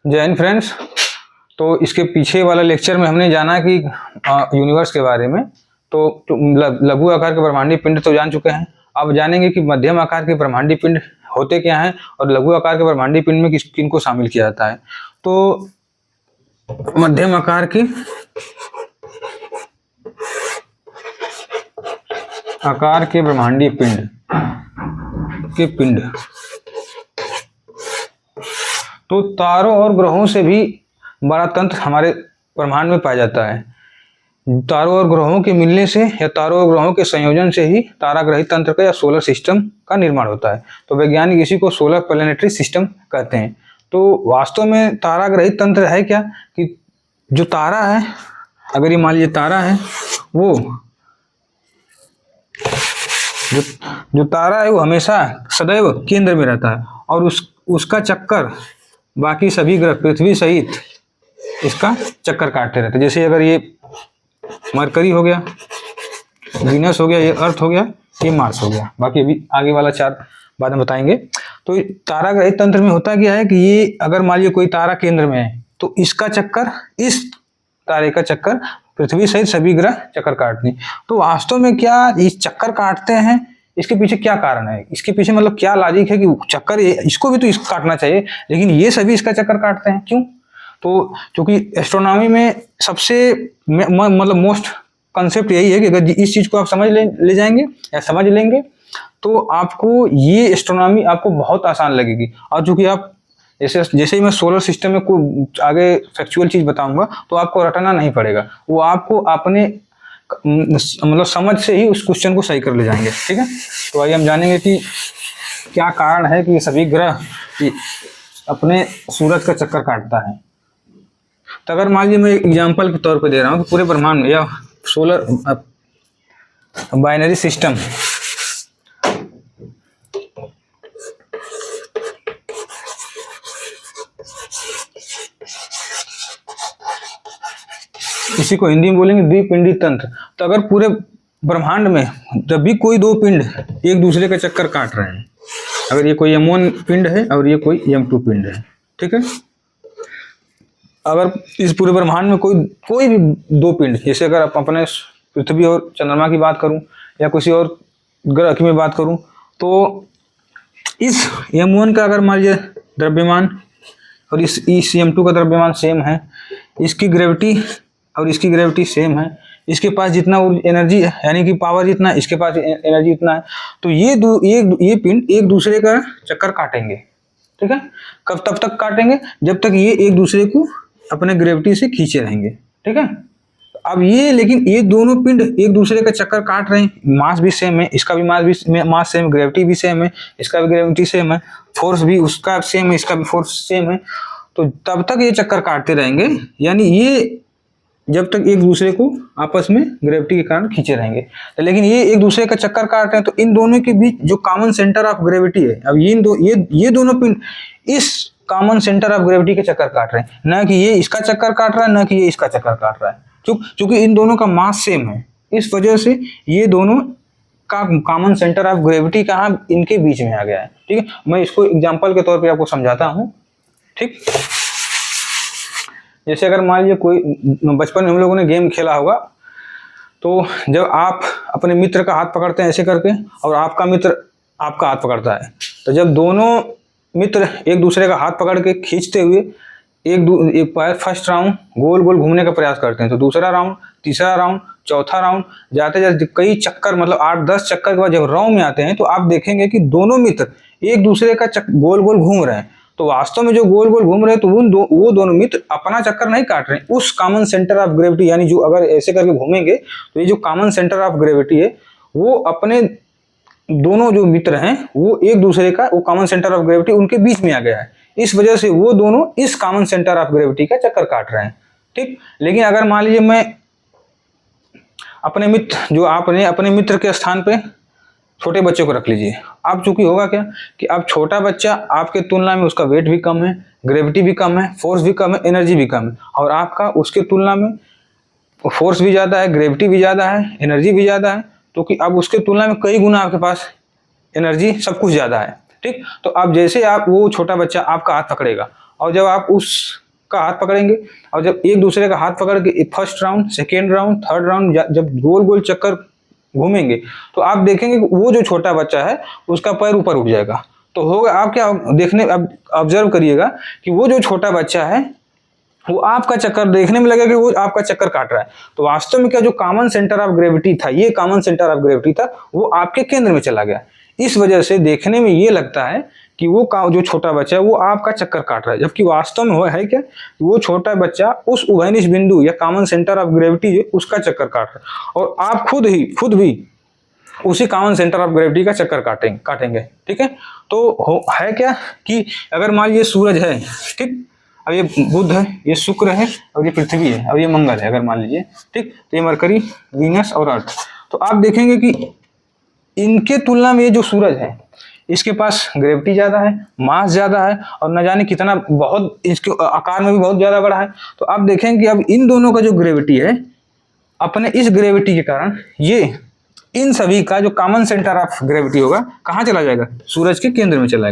जय हिंद फ्रेंड्स। तो इसके पीछे वाला लेक्चर में हमने जाना कि यूनिवर्स के बारे में। तो लघु आकार के ब्रह्मांडीय पिंड तो जान चुके हैं। अब जानेंगे कि मध्यम आकार के ब्रह्मांडीय पिंड होते क्या हैं और लघु आकार के ब्रह्मांडीय पिंड में किन को शामिल किया जाता है। तो मध्यम आकार के ब्रह्मांडीय पिंड तो तारों और ग्रहों से भी बड़ा तंत्र हमारे ब्रह्मांड में पाया जाता है। तारों और ग्रहों के मिलने से या तारों और ग्रहों के संयोजन से ही तारा ग्रही तंत्र का या सोलर सिस्टम का निर्माण होता है। तो वैज्ञानिक इसी को सोलर प्लैनेटरी सिस्टम कहते हैं। तो वास्तव में तारा ग्रही तंत्र है क्या कि जो तारा है, अगर ये मान लीजिए तारा है, वो जो तारा है वो हमेशा सदैव केंद्र में रहता है और उसका चक्कर बाकी सभी ग्रह पृथ्वी सहित इसका चक्कर काटते रहते हैं। जैसे अगर ये मरकरी हो गया, वीनस हो गया, ये अर्थ हो गया, ये मार्स हो गया, बाकी अभी आगे वाला चार बाद में बताएंगे। तो तारा ग्रही तंत्र में होता क्या है कि ये अगर मान लीजिए कोई तारा केंद्र में है तो इसका चक्कर, इस तारे का चक्कर पृथ्वी सहित सभी ग्रह चक्कर काटते हैं। तो वास्तव में क्या इस चक्कर काटते हैं, इसके पीछे क्या कारण है, इसके पीछे मतलब क्या लॉजिक है कि चक्कर इसको भी तो इसको काटना चाहिए, लेकिन ये सभी इसका चक्कर काटते हैं, क्यों? तो क्योंकि एस्ट्रोनॉमी में सबसे मतलब मोस्ट कंसेप्ट यही है कि अगर इस चीज को आप समझ ले जाएंगे या समझ लेंगे तो आपको ये एस्ट्रोनॉमी आपको बहुत आसान लगेगी। और चूंकि आप जैसे ही मैं सोलर सिस्टम में कोई आगे फैक्चुअल चीज बताऊंगा तो आपको रटना नहीं पड़ेगा, वो आपको अपने मतलब समझ से ही उस क्वेश्चन को सही कर ले जाएंगे। ठीक है, तो आइए हम जानेंगे कि क्या कारण है कि सभी ग्रह अपने सूरज का चक्कर काटता है। तो अगर मान लीजिए मैं एग्जांपल के तौर पे दे रहा हूँ कि पूरे ब्रह्मांड में या सोलर बाइनरी सिस्टम इसी को हिंदी में बोलेंगे द्विपिंडी तंत्र। तो अगर पूरे ब्रह्मांड में जब भी कोई दो पिंड एक दूसरे का चक्कर काट रहे हैं, अगर ये कोई M1 पिंड है और ये कोई M2 पिंड है, ठीक है, अगर इस पूरे ब्रह्मांड में कोई भी दो पिंड, जैसे अगर आप अपने पृथ्वी और चंद्रमा की बात करूं या किसी और ग्रह की मैं बात करूं, तो इस M1 का अगर मान लीजिए द्रव्यमान और इस M2 का द्रव्यमान सेम है, इसकी ग्रेविटी और इसकी ग्रेविटी सेम है, इसके पास जितना एनर्जी है यानी कि पावर जितना, इसके पास एनर्जी इतना है, तो ये पिंड एक दूसरे का चक्कर काटेंगे। ठीक है, कब तब तक काटेंगे जब तक ये एक दूसरे को अपने ग्रेविटी से खींचे रहेंगे। ठीक है, अब लेकिन ये दोनों पिंड एक दूसरे का चक्कर काट रहे हैं, मास भी सेम है, इसका भी मास सेम, ग्रेविटी भी सेम है, इसका भी ग्रेविटी सेम है, फोर्स भी उसका सेम है, इसका भी फोर्स सेम है, तो तब तक ये चक्कर काटते रहेंगे, यानी ये जब तक एक दूसरे को आपस में ग्रेविटी के कारण खींचे रहेंगे। लेकिन ये एक दूसरे का चक्कर काट रहे हैं तो इन दोनों के बीच जो कॉमन सेंटर ऑफ ग्रेविटी है, अब ये दोनों पिंड इस कॉमन सेंटर ऑफ ग्रेविटी के चक्कर काट रहे हैं, ना कि ये इसका चक्कर काट रहा है ना कि ये इसका चक्कर काट रहा है, क्योंकि इन दोनों का मास सेम है, इस वजह से ये दोनों का कॉमन सेंटर ऑफ ग्रेविटी कहाँ इनके बीच में आ गया है। ठीक है, मैं इसको एग्जाम्पल के तौर पर आपको समझाता हूँ। ठीक, जैसे अगर मान लीजिए कोई बचपन में हम लोगों ने गेम खेला होगा, तो जब आप अपने मित्र का हाथ पकड़ते हैं ऐसे करके और आपका मित्र आपका हाथ पकड़ता है, तो जब दोनों मित्र एक दूसरे का हाथ पकड़ के खींचते हुए एक बार फर्स्ट राउंड गोल गोल घूमने का प्रयास करते हैं, तो दूसरा राउंड, तीसरा राउंड, चौथा राउंड, जाते जाते कई चक्कर मतलब 8-10 चक्कर के बाद जब राउंड में आते हैं तो आप देखेंगे कि दोनों मित्र एक दूसरे का गोल गोल घूम रहे हैं। तो वास्तव में जो गोल गोल घूम रहे हैं तो वो दोनों मित्र अपना चक्कर नहीं काट रहे हैं, उस कॉमन सेंटर ऑफ ग्रेविटी, यानी जो अगर ऐसे करके घूमेंगे तो ये जो कॉमन सेंटर ऑफ ग्रेविटी है वो अपने दोनों जो मित्र हैं वो एक दूसरे का वो कॉमन सेंटर ऑफ ग्रेविटी उनके बीच में आ गया है, इस वजह से वो दोनों इस कॉमन सेंटर ऑफ ग्रेविटी का चक्कर काट रहे हैं। ठीक, लेकिन अगर मान लीजिए मैं अपने मित्र जो आपने अपने मित्र के स्थान पे छोटे बच्चे को रख लीजिए, आप चूंकि होगा क्या कि अब छोटा बच्चा आपके तुलना में उसका वेट भी कम है, ग्रेविटी भी कम है, फोर्स भी कम है, एनर्जी भी कम है, और आपका उसके तुलना में फोर्स भी ज़्यादा है, ग्रेविटी भी ज़्यादा है, एनर्जी भी ज़्यादा है, तो कि अब उसके तुलना में कई गुना आपके पास एनर्जी सब कुछ ज़्यादा है। ठीक, तो अब जैसे आप वो छोटा बच्चा आपका हाथ पकड़ेगा और जब आप उसका हाथ पकड़ेंगे और जब एक दूसरे का हाथ पकड़ के first round, second round, third round जब गोल गोल चक्कर घूमेंगे तो आप देखेंगे कि वो जो छोटा बच्चा है उसका पैर ऊपर उठ जाएगा। तो होगा, आप क्या देखने, अब ऑब्जर्व करिएगा कि वो जो छोटा बच्चा है वो आपका चक्कर देखने में लगेगा कि वो आपका चक्कर काट रहा है। तो वास्तव में क्या जो कॉमन सेंटर ऑफ ग्रेविटी था, ये कॉमन सेंटर ऑफ ग्रेविटी था, वो आपके केंद्र में चला गया। इस वजह से देखने में ये लगता है कि वो जो छोटा बच्चा है वो आपका चक्कर काट रहा है, जबकि वास्तव में है क्या, वो छोटा बच्चा उस उभयनिष्ठ बिंदु या कॉमन सेंटर ऑफ ग्रेविटी है उसका चक्कर काट रहा है, और आप खुद भी उसी कॉमन सेंटर ऑफ ग्रेविटी का चक्कर काटेंगे। ठीक है, तो है क्या कि अगर मान लीजिए सूरज है, ठीक, अब ये बुध है, ये शुक्र है, और ये पृथ्वी है, और ये मंगल है, अगर मान लीजिए, ठीक, तो ये मरकरी, वीनस और अर्थ। तो आप देखेंगे कि इनके तुलना में ये जो सूरज है इसके पास ग्रेविटी ज़्यादा है, मास ज़्यादा है, और न जाने कितना, बहुत इसके आकार में भी बहुत ज़्यादा बड़ा है। तो आप देखेंगे कि अब इन दोनों का जो ग्रेविटी है, अपने इस ग्रेविटी के कारण ये इन सभी का जो कॉमन सेंटर ऑफ ग्रेविटी होगा कहाँ चला जाएगा, सूरज के केंद्र में चला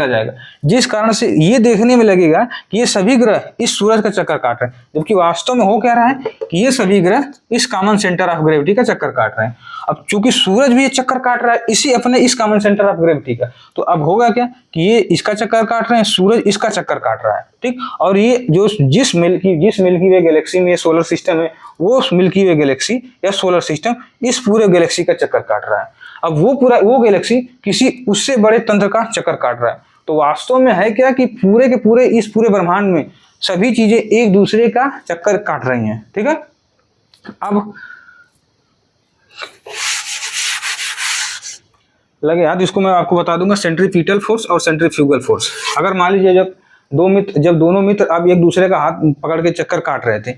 जाएगा, जिस कारण से ये देखने में लगेगा कि ये सभी ग्रह इस सूरज का चक्कर काट रहे हैं, जबकि वास्तव में हो क्या रहा है कि ये सभी ग्रह इस कॉमन सेंटर ऑफ ग्रेविटी का चक्कर काट रहे हैं। अब चूंकि सूरज भी ये चक्कर काट रहा है इसी अपने इस कॉमन सेंटर ऑफ ग्रेविटी का, तो अब होगा क्या कि ये इसका चक्कर काट रहे हैं, सूरज इसका चक्कर काट रहा है, ठीक। और ये जो जिस मिल्की वे गैलेक्सी में ये सोलर सिस्टम है, वो मिल्की वे गैलेक्सी या सोलर सिस्टम इस पूरे गैलेक्सी का चक्कर काट रहा है। अब वो गैलेक्सी किसी उससे बड़े तंत्र का चक्कर काट रहा है। तो वास्तव में है क्या कि पूरे के पूरे इस पूरे ब्रह्मांड में सभी चीजें एक दूसरे का चक्कर काट रही हैं, ठीक है। अब लगे याद, इसको मैं आपको बता दूंगा, सेंट्रीपिटल फोर्स और सेंट्रीफ्यूगल फोर्स। अगर मान लीजिए जब दोनों मित्र अब एक दूसरे का हाथ पकड़ के चक्कर काट रहे थे,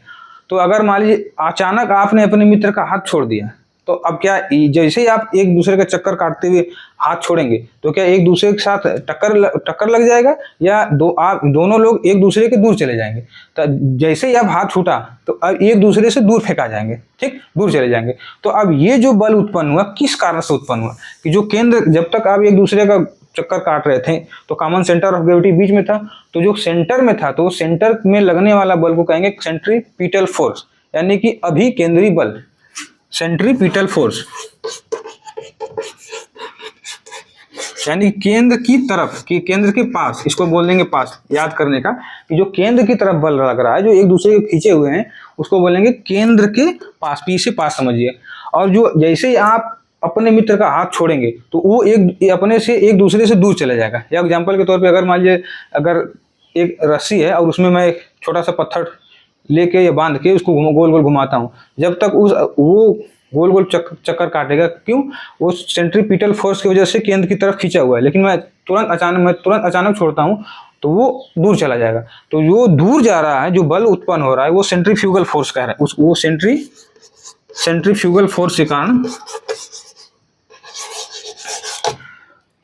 तो अगर मान लीजिए अचानक आपने अपने मित्र का हाथ छोड़ दिया, तो अब क्या, जैसे ही आप एक दूसरे का चक्कर काटते हुए हाथ छोड़ेंगे तो क्या एक दूसरे के साथ टक्कर लग जाएगा, या आप दोनों लोग एक दूसरे के दूर चले जाएंगे। तो जैसे ही आप हाथ छूटा तो अब एक दूसरे से दूर फेंका जाएंगे, ठीक, दूर चले जाएंगे। तो अब ये जो बल उत्पन्न हुआ किस कारण से उत्पन्न हुआ कि जो केंद्र, जब तक आप एक दूसरे का चक्कर काट रहे थे तो कॉमन सेंटर ऑफ ग्रेविटी बीच में था, तो जो सेंटर में था तो सेंटर में लगने वाला बल को कहेंगे सेंट्रीपिटल फोर्स, यानी कि अभिकेंद्री बल, सेंट्रीपिटल फोर्स, यानी केंद्र की तरफ, कि केंद्र के पास, इसको बोल देंगे पास, याद करने का कि जो केंद्र की तरफ बल लग रहा है, जो एक दूसरे के खींचे हुए हैं, उसको बोलेंगे केंद्र के पास, पी से पास समझिए। और जो जैसे ही आप अपने मित्र का हाथ छोड़ेंगे तो वो अपने से एक दूसरे से दूर चले जाएगा। या एग्जाम्पल के तौर पे अगर मान लीजिए अगर एक रस्सी है और उसमें मैं एक छोटा सा पत्थर लेके या बांध के उसको गोल गोल घुमाता हूँ, जब तक वो गोल गोल चक्कर काटेगा, क्यों, वो सेंट्रीपिटल फोर्स की वजह से केंद्र की तरफ खींचा हुआ है, लेकिन मैं तुरंत अचानक छोड़ता हूँ तो वो दूर चला जाएगा। तो जो दूर जा रहा है, जो बल उत्पन्न हो रहा है, वो सेंट्रीफ्यूगल फोर्स कह रहा है, वो सेंट्रीफ्यूगल फोर्स के कारण,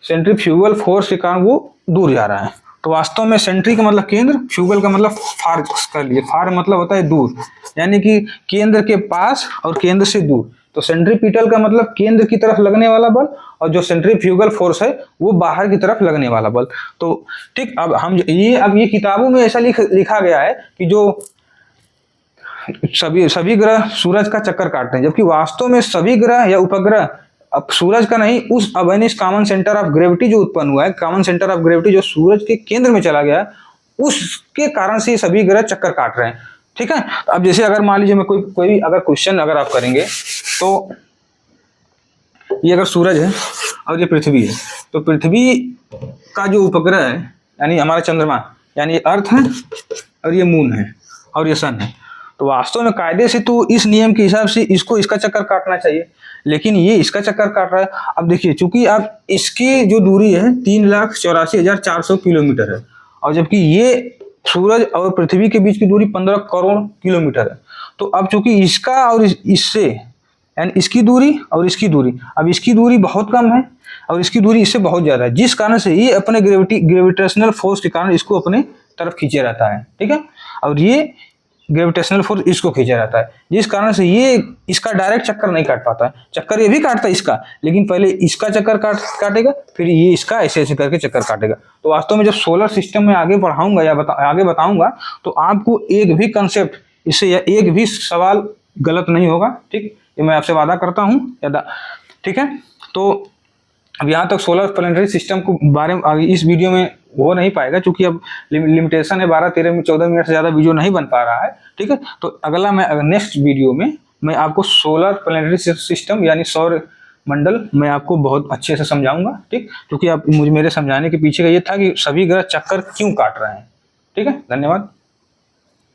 सेंट्रीफ्यूगल फोर्स के कारण वो दूर जा रहा है। तो वास्तव में सेंट्री का मतलब केंद्र, फ्यूगल का मतलब फार कर लिए, फार मतलब होता है दूर, यानी कि केंद्र के पास और केंद्र से दूर। तो सेंट्रीपिटल का मतलब केंद्र की तरफ लगने वाला बल, और जो सेंट्रीफ्यूगल फोर्स है वो बाहर की तरफ लगने वाला बल। तो ठीक, अब ये किताबों में ऐसा लिखा गया है कि जो सभी ग्रह सूरज का चक्कर काटते हैं, जबकि वास्तव में सभी ग्रह या उपग्रह अब सूरज का नहीं, उस अवेनिश कॉमन सेंटर ऑफ ग्रेविटी जो उत्पन्न हुआ है, कॉमन सेंटर ऑफ ग्रेविटी जो सूरज के केंद्र में चला गया, उसके कारण से सभी ग्रह चक्कर काट रहे हैं, ठीक है। अब जैसे अगर मान लीजिए मैं कोई अगर क्वेश्चन अगर आप करेंगे, तो ये अगर सूरज है और ये पृथ्वी है, तो पृथ्वी का जो उपग्रह है यानी हमारा चंद्रमा, यानी अर्थ है और ये मून है और ये सन है, तो वास्तव में कायदे से तो इस नियम के हिसाब से इसको इसका चक्कर काटना चाहिए, लेकिन ये इसका चक्कर काट रहा है। अब देखिए, चूंकि आप इसकी जो दूरी है 3,84,400 किलोमीटर है, और जबकि ये सूरज और पृथ्वी के बीच की दूरी 15 करोड़ किलोमीटर है, तो अब चूंकि इसका और इससे, यानी इसकी दूरी और इसकी दूरी, अब इसकी दूरी बहुत कम है और इसकी दूरी इससे बहुत ज़्यादा है, जिस कारण से ये अपने ग्रेविटेशनल फोर्स के कारण इसको अपने तरफ खींचे रहता है, ठीक है। और ये ग्रेविटेशनल फोर्स इसको खींचा रहता है, जिस कारण से ये इसका डायरेक्ट चक्कर नहीं काट पाता है। चक्कर ये भी काटता है इसका, लेकिन पहले इसका चक्कर काटेगा, फिर ये इसका ऐसे ऐसे करके चक्कर काटेगा। तो वास्तव में जब सोलर सिस्टम में आगे पढ़ाऊंगा या आगे बताऊंगा तो आपको एक भी कंसेप्ट इससे या एक भी सवाल गलत नहीं होगा, ठीक, ये मैं आपसे वादा करता हूँ। ठीक है, तो अब यहाँ तक सोलर प्लैनेटरी सिस्टम को बारे में इस वीडियो में हो नहीं पाएगा, क्योंकि अब लिमिटेशन है, 12, 13, 14 मिनट से ज़्यादा वीडियो नहीं बन पा रहा है। ठीक है, तो अगला मैं नेक्स्ट वीडियो में मैं आपको सोलर प्लैनेटरी सिस्टम यानी सौर मंडल मैं आपको बहुत अच्छे से समझाऊंगा। ठीक, क्योंकि आप मेरे समझाने के पीछे का ये था कि सभी ग्रह चक्कर क्यों काट रहे हैं। ठीक है, धन्यवाद।